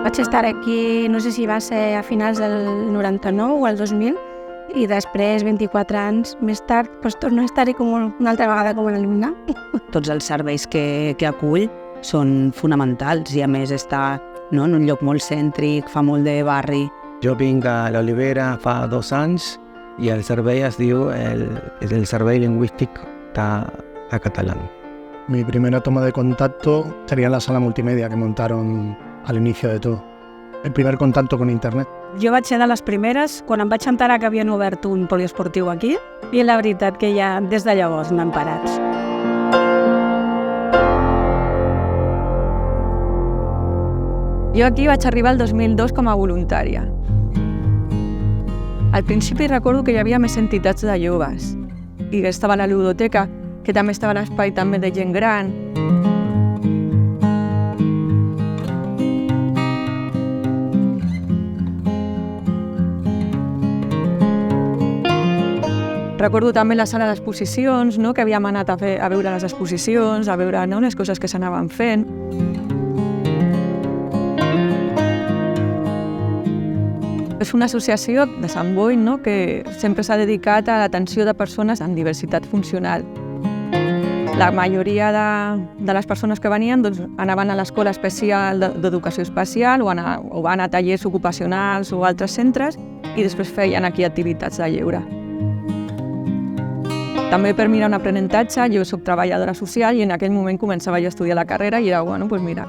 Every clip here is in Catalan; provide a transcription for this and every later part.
Vaig estar aquí, no sé si va ser a finals del 99 o el 2000, i després, 24 anys més tard, torno a estar-hi una altra vegada com a alumna. Tots els serveis que acull són fonamentals i a més està en un lloc molt cèntric, fa molt de barri. Jo vinc a l'Olivera fa 2 anys i el servei es diu el servei lingüístic de català. Mi primera toma de contacto sería en la sala multimedia que montaron al inicio de todo. El primer contacto con internet. Jo vaig ser de les primeres quan em vaig enterar que havien obert un poliesportiu aquí i la veritat que ja des de llavors no hem parat. Jo aquí vaig arribar el 2002 com a voluntària. Al principi recordo que hi havia més entitats de joves i que estava la ludoteca, que també estava l'espai també de gent gran. Recordo també la sala d'exposicions, que havíem anat a veure les exposicions, a veure les coses que s'anaven fent. És una associació de Sant Boi que sempre s'ha dedicat a l'atenció de persones amb diversitat funcional. La majoria de les persones que venien anaven a l'Escola Especial d'Educació Especial o van a tallers ocupacionals o altres centres i després feien aquí activitats de lleure. També per mirar un aprenentatge, jo soc treballadora social i en aquell moment començava jo a estudiar la carrera i era, mira,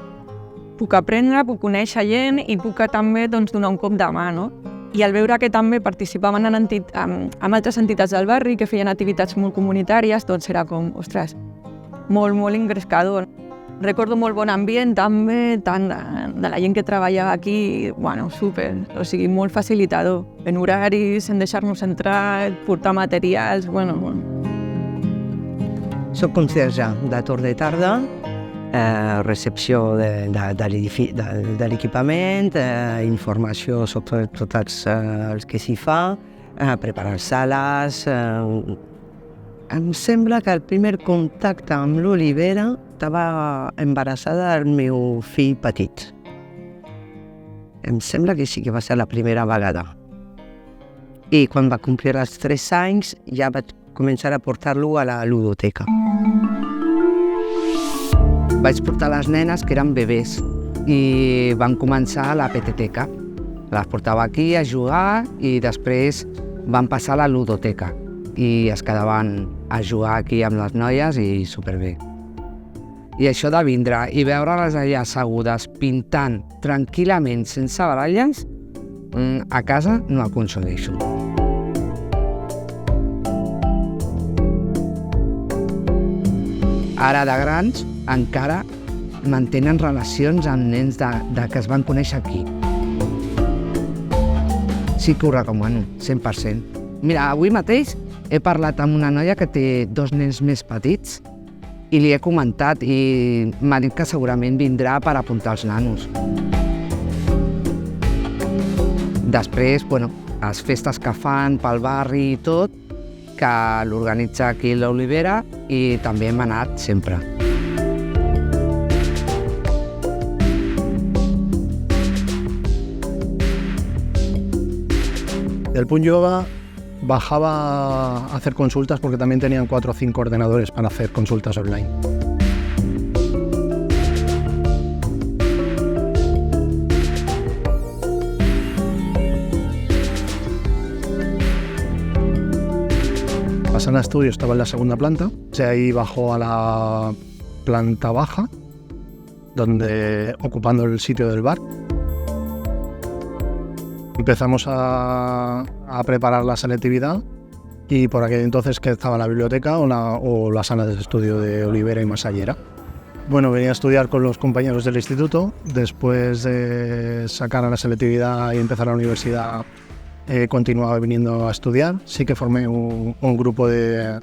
puc aprendre, puc conèixer gent i puc també donar un cop de mà, I al veure que també participaven amb altres entitats del barri que feien activitats molt comunitàries, era com, ostres, molt, molt engrescador. Recordo molt bon ambient també, tant de la gent que treballava aquí, super, molt facilitador. En horaris, en deixar-nos entrar, portar materials, Soc concierge de torn de tarda, recepció de l'equipament, informació sobre tot el que s'hi fa, preparar sales. Em sembla que el primer contacte amb l'Olivera estava embarassada del meu fill petit. Em sembla que sí que va ser la primera vegada. I quan va complir els 3 anys ja vaig començar a portar-lo a la ludoteca. Vaig portar les nenes que eren bebès i van començar a la peteteca. Les portava aquí a jugar i després van passar a la ludoteca i es quedaven a jugar aquí amb les noies i superbé. I això de vindre i veure-les allà assegudes pintant tranquil·lament sense baralles, a casa no aconsegueixo. Ara de grans encara mantenen relacions amb nens que es van conèixer aquí. Sí que ho recomano, 100%. Mira, avui mateix he parlat amb una noia que té 2 nens més petits i li he comentat i m'ha dit que segurament vindrà per apuntar els nanos. Després, les festes que fan pel barri i tot, que l'organitza aquí l'Olivera i també hem anat sempre. Del Punt Yoga bajaba a hacer consultas porque también tenían 4 o 5 ordenadores para hacer consultas online. La sala de estudio estaba en la segunda planta, de ahí bajó a la planta baja, ocupando el sitio del bar. Empezamos a preparar la selectividad y por aquel entonces que estaba la biblioteca o la sala de estudio de Olivera y Masallera. Venía a estudiar con los compañeros del instituto, después de sacar a la selectividad y empezar a la universidad continuaba viniendo a estudiar. Sí que formé un grupo de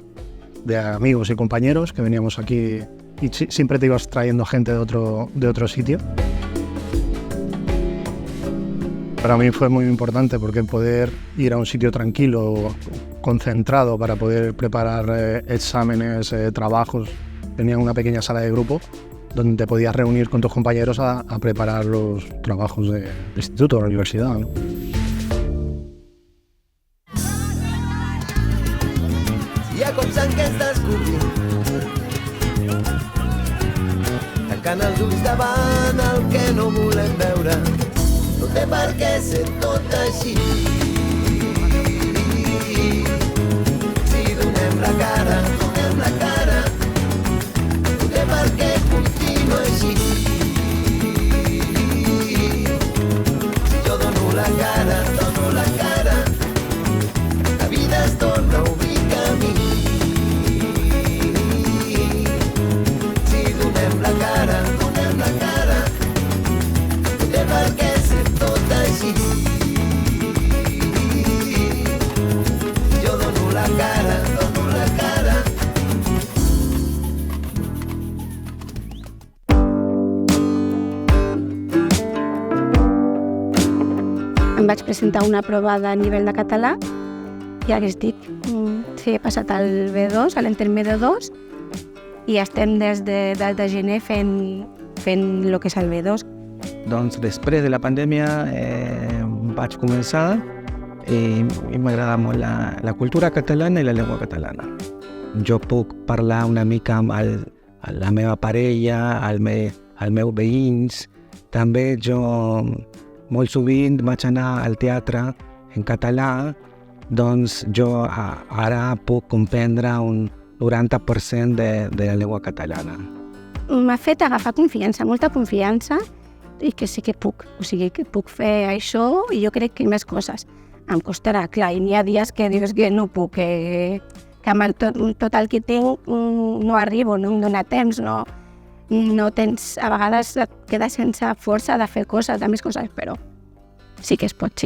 amigos y compañeros que veníamos aquí y siempre te ibas trayendo gente de otro sitio. Para mí fue muy importante porque poder ir a un sitio tranquilo, concentrado para poder preparar exámenes, trabajos. Tenía una pequeña sala de grupo donde te podías reunir con tus compañeros a preparar los trabajos del instituto o la universidad, ¿no? Hi ha cops en què ens descobrim, tancant els ulls davant el que no volem veure. No té per què ser tot així. Si donem la cara, no té per què continuar així. Si jo dono la cara, la vida es torna a obrir camí. Si donem la cara, no té per què ser tot així. Si jo dono la cara, Em vaig presentar una prova de nivell de català i ara estic, sí, he passat al B2, a l'intermedi 2, i estem des de gener fent el que és el B2. Doncs després de la pandèmia vaig començar i m'agrada molt la cultura catalana i la llengua catalana. Jo puc parlar una mica amb la meva parella, els meus veïns. També jo molt sovint vaig anar al teatre en català, doncs jo ara puc comprendre un 90% de la llengua catalana. M'ha fet agafar confiança, molta confiança, i que sí que puc, o sigui que puc fer això i jo crec que més coses. Em costarà, clar, i n'hi ha dies que dius que no puc, que amb tot el que tinc no arribo, no em dóna temps, no tens, a vegades et quedes sense força de fer coses, de més coses, però sí que es pot.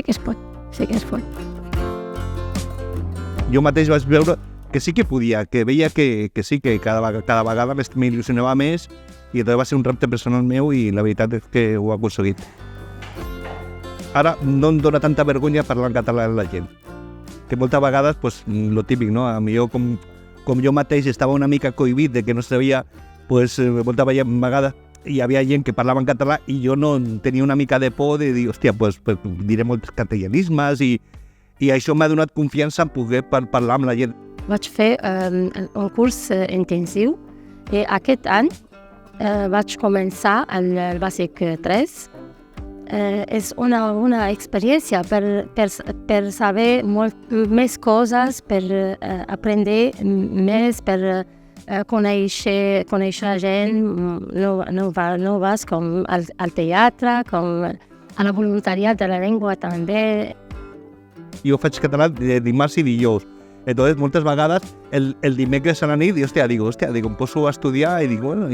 Jo mateix vaig veure que sí que podia, que veia que sí, que cada vegada m'il·lusionava més i va ser un repte personal meu i la veritat és que ho he aconseguit. Ara no em dóna tanta vergonya parlar en català amb la gent, que moltes vegades, pues, lo típic, no? A mi com jo mateix estava una mica cohibit de que no sabia, pues, moltes vegades hi havia gent que parlava en català i jo no tenia una mica de por de dir, hòstia, pues diré molts catalanismes i això m'ha donat confiança en poder parlar amb la gent. Vaig fer un curs intensiu i aquest any vaig començar el bàsic 3. És una experiència per saber més coses, per aprendre més, per conèixer gent noves com al teatre, com a la voluntariat de la llengua també. Jo faig català dimarts i dijous. Entonces, moltes vegades, el dimecres a la nit, digo, em poso a estudiar i dic, bueno,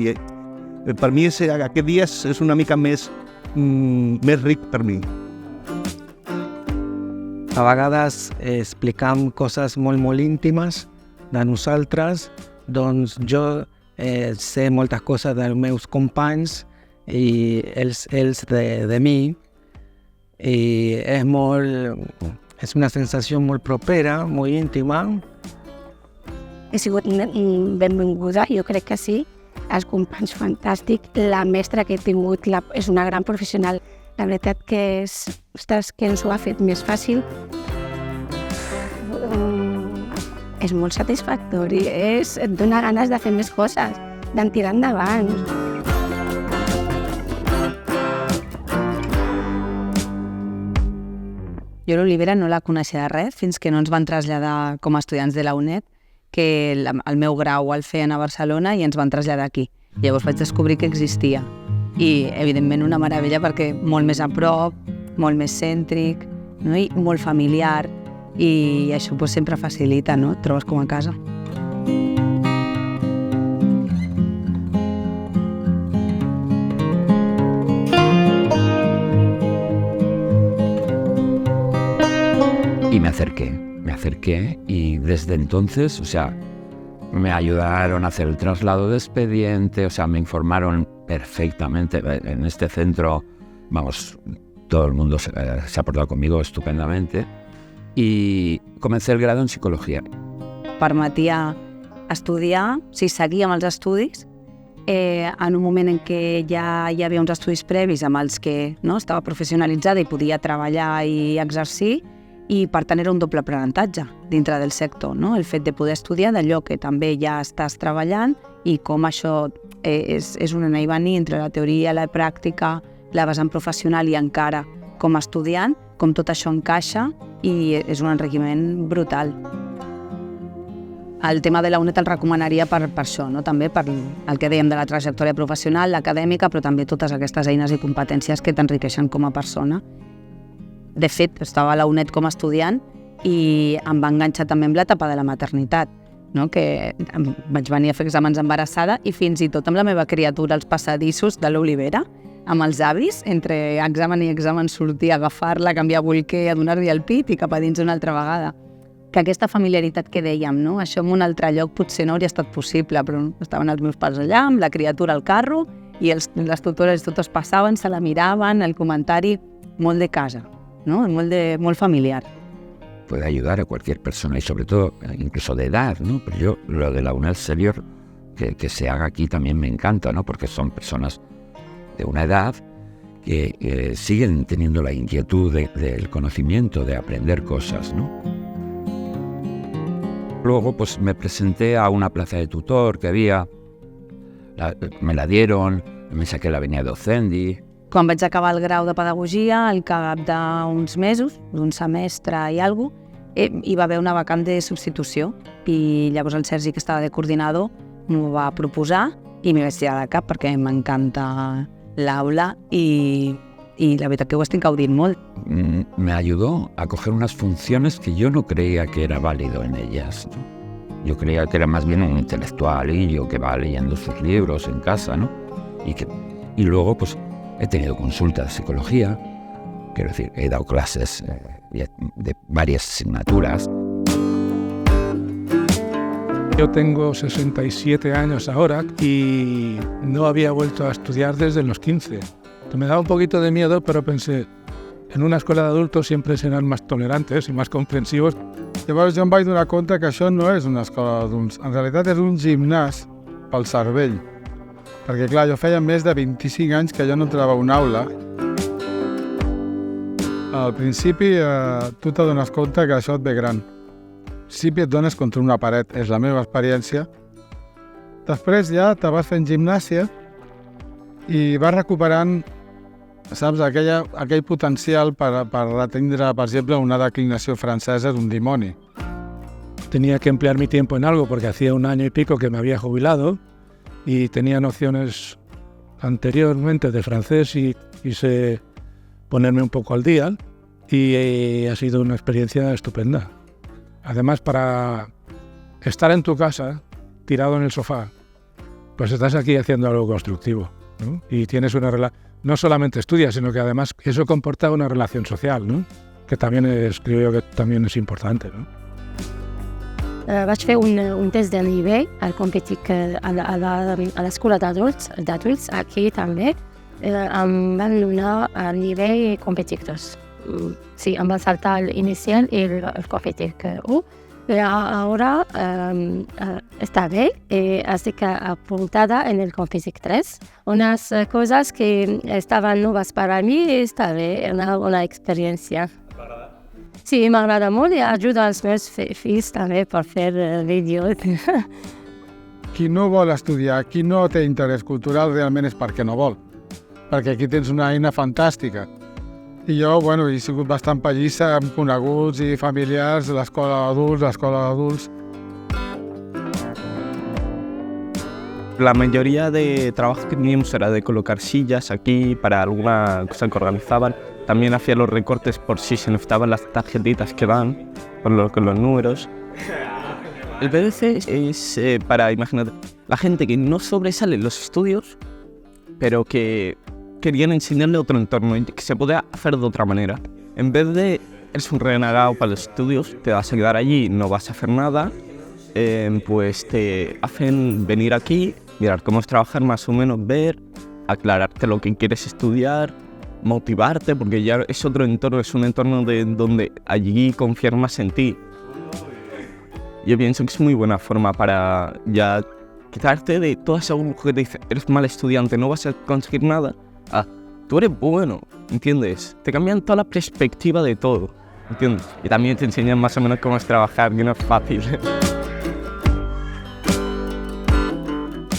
per mi aquest dia és una mica més ric per mi. A vegades explicam coses molt íntimes de nosaltres, doncs jo sé moltes coses dels meus companys i ells de mi, i és una sensació molt propera, molt íntima. He sigut benvinguda, jo crec que sí. Els companys fantàstic, la mestra que he tingut és una gran professional. La veritat que que ens ho ha fet més fàcil. És molt satisfactori, et dona ganes de fer més coses, d'en tirar endavant. Jo l'Olivera no la coneixia de res fins que no ens van traslladar com a estudiants de la UNED, que el meu grau el feien a Barcelona i ens van traslladar aquí. Llavors vaig descobrir que existia. I, evidentment, una meravella perquè molt més a prop, molt més cèntric, no? I molt familiar. I això pues, sempre facilita, no? Et trobes com a casa. Y me acerqué y desde entonces, o sea, me ayudaron a hacer el traslado de expediente, o sea, me informaron perfectamente. En este centro, vamos, todo el mundo se ha portado conmigo estupendamente y comencé el grado en psicología. Permetia estudiar, seguir amb els estudis en un moment en què ja hi havia uns estudis previs amb els que estava professionalitzada i podia treballar i exercir, i per tant era un doble aprenentatge dintre del sector, no? El fet de poder estudiar d'allò que també ja estàs treballant i com això és un anar i venir entre la teoria, la pràctica, la vessant professional i encara com a estudiant, com tot això encaixa i és un enriquiment brutal. El tema de la UNED el recomanaria per això, no? També per el que dèiem de la trajectòria professional, l'acadèmica, però també totes aquestes eines i competències que t'enriqueixen com a persona. De fet, estava a la UNED com a estudiant i em va enganxar també amb l'etapa de la maternitat, no? Que vaig venir a fer exàmens embarassada i fins i tot amb la meva criatura als passadissos de l'Olivera, amb els avis, entre examen i examen sortir, agafar-la, canviar bolquer, a donar-li el pit i cap a dins una altra vegada. Que aquesta familiaritat que dèiem, no? Això en un altre lloc potser no hauria estat possible, però estaven els meus pares allà, amb la criatura al carro, i les tutores i tutors passaven, se la miraven, el comentari, molt de casa, ¿no? Muy familiar. Puede ayudar a cualquier persona y sobre todo incluso de edad, ¿no? Pero yo lo de la UNED Senior que se haga aquí también me encanta, ¿no? Porque son personas de una edad que siguen teniendo la inquietud del conocimiento, de aprender cosas, ¿no? Luego pues me presenté a una plaza de tutor que había, me la dieron, me saqué la venia docendi. Quan vaig acabar el grau de pedagogia, al cap d'uns mesos, d'un semestre i alguna cosa, hi va haver una vacant de substitució i llavors el Sergi, que estava de coordinador, m'ho va proposar i m'hi vaig tirar de cap perquè m'encanta l'aula i la veritat que ho estic gaudint molt. Me ayudó a coger unas funciones que yo no creía que era válido en ellas, ¿no? Yo creía que era más bien un intelectual y yo que va leyendo sus libros en casa, ¿no? Y luego pues he tenido consulta de psicología, quiero decir, he dado clases de varias asignaturas. Yo tengo 67 años ahora y no había vuelto a estudiar desde los 15. Me daba un poquito de miedo, pero pensé, en una escuela de adultos siempre serán más tolerantes i més comprensivos. Llavors jo em vaig donar compte que això no és una escola d'adults, en realitat és un gimnàs pel cervell. Perquè clar, jo feia més de 25 anys que jo no entrava a una aula. Al principi tu t'adones compte que això et ve gran. Al principi et dones contra una paret, és la meva experiència. Després ja te vas fent gimnàsia i vas recuperant, saps, aquell potencial per atendre, per exemple, una declinació francesa d'un dimoni. Tenía que emplear mi tiempo en algo porque hacía 1 año y pico que me había jubilado y tenía nociones anteriormente de francés y quise ponerme un poco al día y ha sido una experiencia estupenda. Además, para estar en tu casa, tirado en el sofá, pues estás aquí haciendo algo constructivo, ¿no? Y tienes una relación, no solamente estudias, sino que además eso comporta una relación social, ¿no? Que también creo yo que también es importante, ¿no? Vaig fer un test de nivell al Competic a l'escola d'adults, aquí també. Em van donar el nivell Competic 2. Sí, em van saltar l'inicial i el Competic 1. Pero ahora está bien, así que apuntada en el Competic 3. Unas cosas que estaban nuevas para mí, está bien, una experiencia. Sí, m'agrada molt i ajuda als meus fills també per fer vídeos. Qui no vol estudiar, qui no té interès cultural, realment és perquè no vol. Perquè aquí tens una eina fantàstica. I jo, he sigut bastant pallissa amb coneguts i familiars de l'escola d'adults. La mayoría de trabajos que teníamos era de colocar sillas aquí para alguna cosa que organizaban. También hacía los recortes por si se necesitaban las tarjetitas que van, con los números. El PDC es para, imagínate, la gente que no sobresale en los estudios, pero que querían enseñarle otro entorno y que se podía hacer de otra manera. En vez de eres un renegado para los estudios, te vas a quedar allí, no vas a hacer nada, pues te hacen venir aquí, mirar cómo es trabajar más o menos, ver, aclararte lo que quieres estudiar, motivarte, porque ya es otro entorno, es un entorno donde allí confían más en ti. Yo pienso que es muy buena forma para ya quitarte de toda esa burbuja que te dice, eres mal estudiante, no vas a conseguir nada, tú eres bueno, ¿entiendes? Te cambian toda la perspectiva de todo, ¿entiendes? Y también te enseñan más o menos cómo es trabajar, que no es fácil.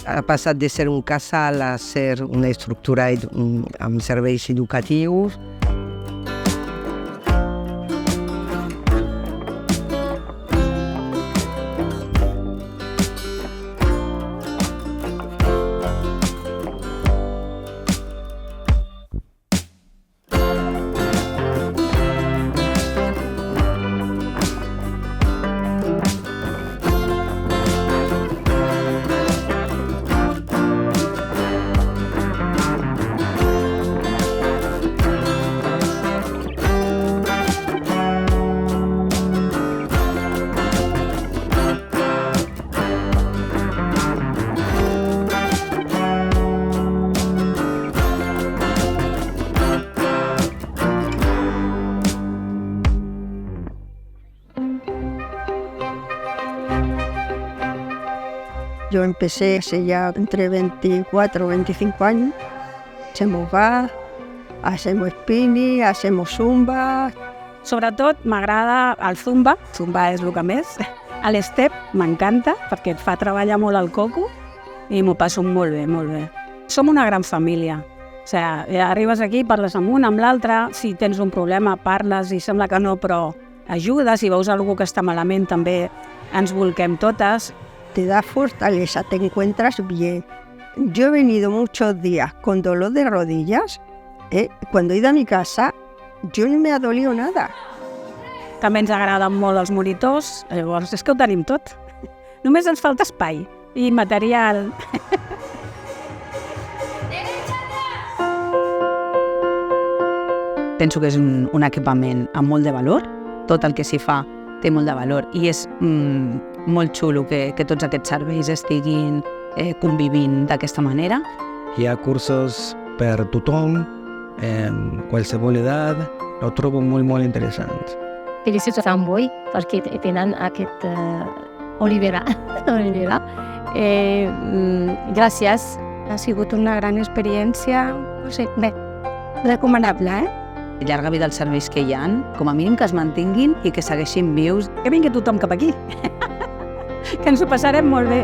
Ha passat de ser un casal a ser una estructura amb serveis educatius. Yo empecé hace ya entre 24 o 25 años. Hacemos bar, hacemos spinning, hacemos zumba. Sobretot m'agrada el zumba és el que més. L'step m'encanta perquè et fa treballar molt el coco i m'ho passo molt bé, molt bé. Som una gran família. O sigui, arribes aquí, parles amb un, amb l'altre, si tens un problema parles i sembla que no, però ajudes, si veus algú que està malament també ens volquem totes. Te da fortaleza, te encuentras bien. Yo he venido muchos días con dolor de rodillas. Cuando he ido a mi casa, yo no me ha dolido nada. També ens agraden molt els monitors, llavors és que ho tenim tot. Només ens falta espai i material. Penso que és un equipament amb molt de valor. Tot el que s'hi fa té molt de valor i és molt xulo que tots aquests serveis estiguin convivint d'aquesta manera. Hi ha cursos per tothom, qualsevol edat, ho trobo molt, molt interessant. Felicito Sant Boi perquè tenen aquest Olivera. Gràcies. Ha sigut una gran experiència, no sé, bé, recomanable, Llarga vida als serveis que hi ha, com a mínim que es mantinguin i que segueixin vius. Que vingui tothom cap aquí, que ens ho passarem molt bé.